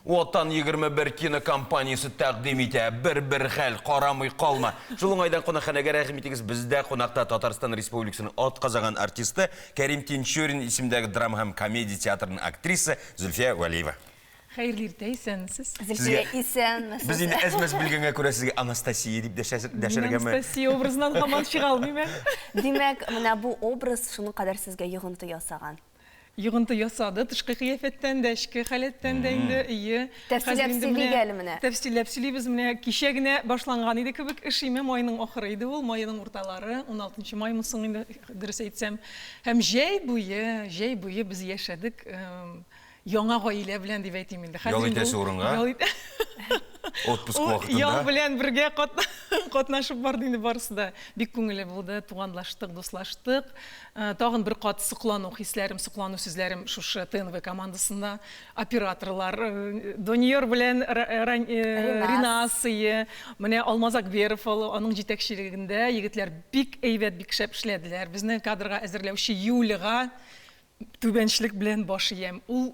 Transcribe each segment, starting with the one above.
Отан 21 кинокомпаниясы тәкъдим итә. Бер хәл карамый калма. Шул уңайдан кунакханәгә рәхим итегез. Бездә кунакта Татарстан Республикасының атказаган артисты Кәрим Тинчурин исемендәге драма һәм комедия театрының актрисы Зөлфия Валиева. Хәерле иртә, исәнсез. Зөлфия исән. Без инде әзмәс белгәнгә күрә сезгә Анастасия дип дәшәргәме? Анастасия образынан һаман чыга алмыйм. Димәк, менә бу образ шуны кадәр сезгә йогынты ясаган. Йогынты ясады, тышкы кыяфәттән дә, эчке халәттән дә инде, ие. Тәфсилләп сөйлигәле менә. Тәфсилләп сөйлибез менә. Кичә генә башланган иде кебек эш име, майның ахыры иде ул, майның урталары, 16 май соң инде дөрес әйтсәм. Һәм җәй буе без яшәдек. Яңа гаилә белән дип әйтим инде. Ял итәсе урынга? Отпуск вакытында. Ял белән бергә катнашып барды инде барысы да. Бик күңелле булды, туганлаштык, дуслаштык. Тагын бер кат соклану хисләрем, соклану сүзләрем шушы ТНВ командасында операторлар Доньор белән Ринасия, менә Алмаз Акберов аның җитәкчелегендә егетләр бик әйбәт, бик шәп эшләделәр. Безне кадрга әзерләүче Юлига түбәнчлек белән баш иям. Ул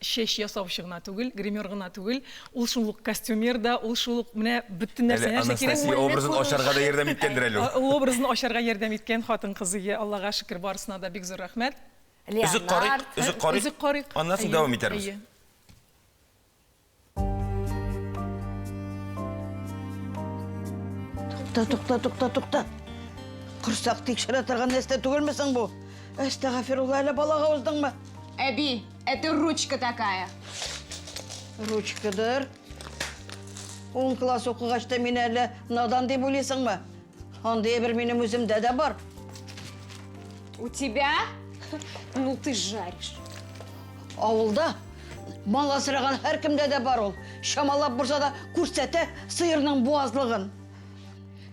шеш ясаучы гына түгел, гример гына түгел, ул шулык костюмер да, ул шулык менә бөтен нәрсәне Анастасия образын ачарга да ярдәм иткәндер әле. Ул образын ачарга ярдәм иткән хатын кызыгы, Аллага шөкер, барысына да бик зур рәхмәт. Үзек карык. Аннан соң дәвам итәрбез. Туҡта. Ҡорсаҡ тикшерә торған нәрсә түгелмесең бу? Әстәғфирулла, әле балаға уздыңмы? Эби, это ручка такая. Ручкадыр. 10 класс уҡығачта мин әле надан дип уйлайсыңмы? Андый бер минем үземдә дә бар. У тебя? Ну ты жаришь. Ауылда мал асыраған һәр кемдә дә бар ул. Шамалап булса да күрсәтә сыйырның буазлығын.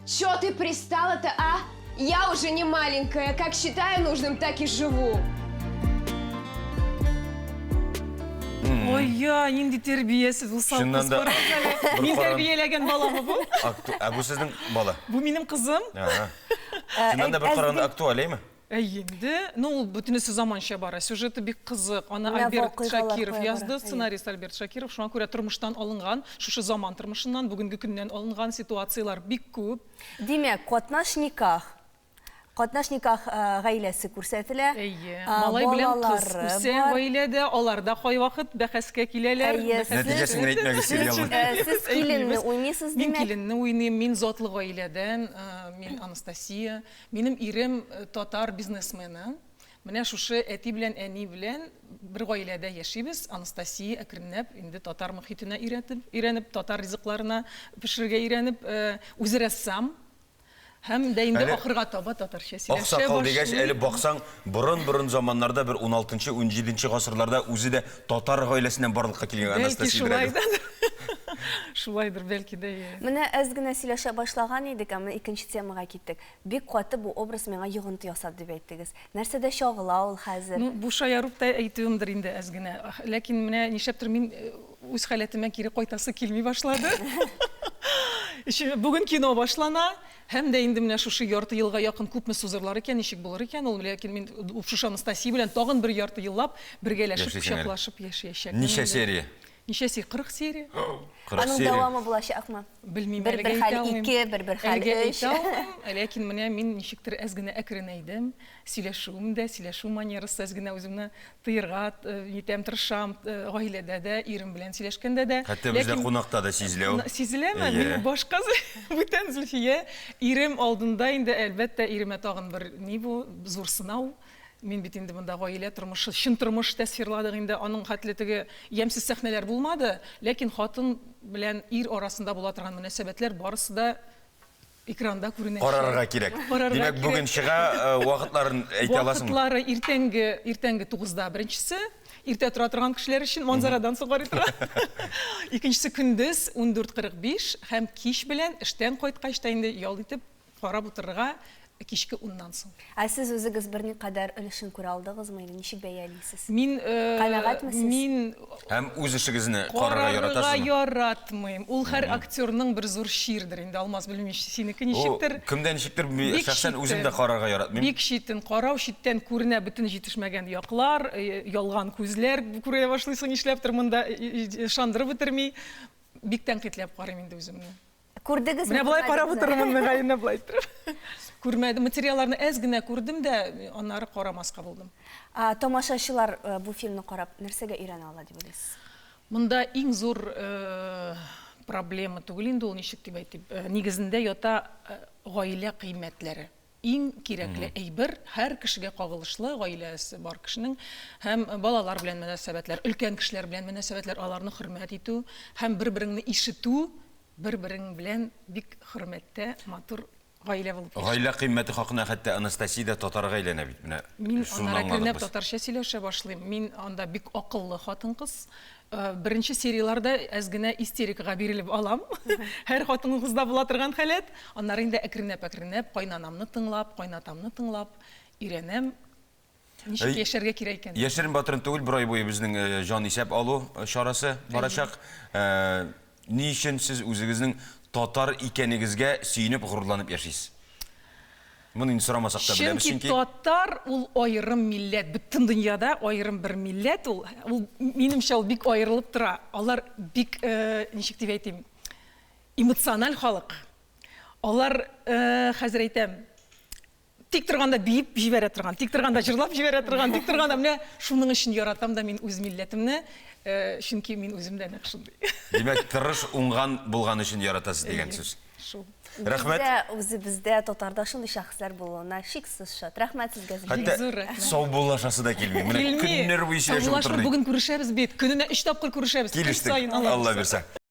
Чё ты пристала-то, а? Я уже не маленькая. Как считаю нужным, так и живу. Ой-я, инде тәрбиесез ул Шуннан да салқыз. Мин тәрбияләгән баламы бу? Бу сезнең бала. Бу минем кызым. Шуннан да бер караганда актуаль, әйме? Инде, ну, бөтенесе заманча бара. Сюжеты бик кызык. Аны Альберт Шакиров язды, сценарист Альберт Шакиров. Шуңа күрә тормыштан алынган, шушы заман тормышыннан, бүгенге көннән алынган ситуациялар бик күп. Димәк, катнаш никах гаиләсе күрсәтелә. Малай белән кыз үсә гаиләдә, аларда кайвакыт бәхәскә киләләр. Нәтиҗәсен әйтмәгез сериалны. Сез киленне уйныйсыз Мин димәк. киленне уйныйм, мин затлы гаиләдән, мин Анастасия. Минем ирем татар бизнесмены. Менә шушы әти белән әни белән бер гаиләдә яшибез. Анастасия әкренләп инде татар мөхитенә өйрәнеп, татар ризыкларына пешерергә өйрәнеп, үзе рәссам. Һәм дә инде ахырга таба татарча сөйләшә Аксакал дигәч, әле баксаң, борын заманнарда бер 16-17 гасырларда үзе дә татар гаиләсеннән барлыкка килгән Анастасия. Шулайдыр, бәлки дә. Менә әз генә сөйләшә башлаган идек, әмма икенче темага киттек. Бик каты бу образ миңа йогынты ясап дип әйттегез. Нәрсәдә шагыла ул хәзер? Ну, бу шаярып та әйтүемдер инде әз генә. Ләкин менә нишләптер мин үз хәләтемә кире кайтасы килми башлады. Бүген кино башлана, һәм дә инде менә шушы ярты елга якын күпме сузырлар икән, ничек булыр икән ул, ләкин мин шушы Анастасия белән тагын бер ярты еллап бергәләшеп, кочаклашып яшәячәк. Ничә серия? Ничә серия? 40 серия. Аның дәвамы булачакмы? Белмим, Бер хәл 2, бер хәл 3. Ләкин менә мин ничектер әз генә әкренәйдем. Сөйләшү манерасы әз генә үземне тыйырга итәм, тырышам, гаиләдә дә, ирем белән сөйләшкәндә дә. Хәтта бездә кунакта да сизелә ул. Сизеләме? Мин башка бүтән Зөлфия, ирем алдында инде әлбәттә иремә тагын бер ни бу зур сынау. Мин бит инде монда гаилә тормышы, чын тормыш тәсвирладык инде, аның хәтлетеге ямьсез сәхнәләр булмады, ләкин хатын белән ир арасында була торган мөнәсәбәтләр барысы да экранда күренә. Карарга кирәк. Димәк, бүген чыга вакытларын әйтә аласыңмы? Вакытлары иртәнге 9-да беренчесе, иртә тора торган кешеләр өчен манзарадан сугар итә. Икенчесе көндез 14:45 һәм кич белән эштән кайткач та инде ял итеп карап утырырга кичке 10-нан соң. Ә сіз өзіңіз бірне қадар өлішін көре алдыңызмы, или ничек бәялисіз? Мин Канәгатьмесез? мин Һәм үз эшегезне карарга карарга яратасызмы? яратмыйм. Ул һәр актерның бер зур ширдер. Инде Алмаз белмим синеке О, ничектер. кемдән ничектер Бик шәхсән читтән. үзем дә карарга яратмыйм. Бик читен карау, читтән күренә бөтен җитешмәгән яклар, ялган күзләр күрә башлыйсың нишләптер монда шандырып бетерми. Бик тәнкыйтьләп карыйм инде үземне. Күрдегез Менә болай карап утырырмын мөгаенә болай торып. Күрмәдем, материалларны әз генә күрдем дә, аннары карамаска булдым. Тамашачылар бу фильмны карап нәрсәгә өйрәнә ала дип уйлыйсыз? Монда иң зур проблема түгел инде ул ничек дип әйтим. Нигезендә ята гаилә кыйммәтләре. Иң кирәкле әйбер һәр кешегә кагылышлы гаиләсе бар кешенең һәм балалар белән мөнәсәбәтләр, өлкән кешеләр белән мөнәсәбәтләр, аларны хөрмәт итү һәм бер-береңне ишетү, бер-берең белән бик хөрмәттә, матур гаилә булып. Гаилә кыйммәте хакында хәтта Анастасия да татарга әйләнә бит. Менә Мин шуны анда аңладык кернәп без. татарча сөйләшә башлыйм. Мин анда бик акыллы хатын-кыз. Беренче серияларда әз генә истерикага бирелеп алам. Һәр хатын-кызда була торган халәт. Аннары инде әкренәп кайнанамны тыңлап, кайнатамны тыңлап өйрәнәм. Ничек яшәргә кирәк икән. Яшерин Батырын түгел, бер ай буе безнең җан исәп алу чарасы барачак. Ни өчен сез үзегезнең татар икәнегезгә сөенеп горурланып яшисез? Моны инде сорамасак та беләбез, Чөнки чөнки татар ул аерым милләт, бөтен дөньяда аерым бер милләт ул. Ул минемчә ул бик аерылып тора. Алар бик ничек дип әйтим, эмоциональ халык. Алар хәзер әйтәм, тик торганда биеп җибәрә торган, тик торганда җырлап җибәрә торган, тик торганда менә шуның өчен яратам да мин үз милләтемне, чөнки мин үземдә нәкъ шундый. димәк тырыш уңган булган өчен яратасыз дигән сүз. Шул. Рәхмәт. Үзебездә татарда шундый шәхесләр булуына шиксез шат. Рәхмәт сезгә. Хәтта зур рәхмәт. сау булашасы да килми. Менә көннәр буе сөйләшеп Саубуллашып утырдык. бүген күрешәбез бит. Көненә 3 тапкыр күрешәбез. Килештек. Сайын Алла бирсә.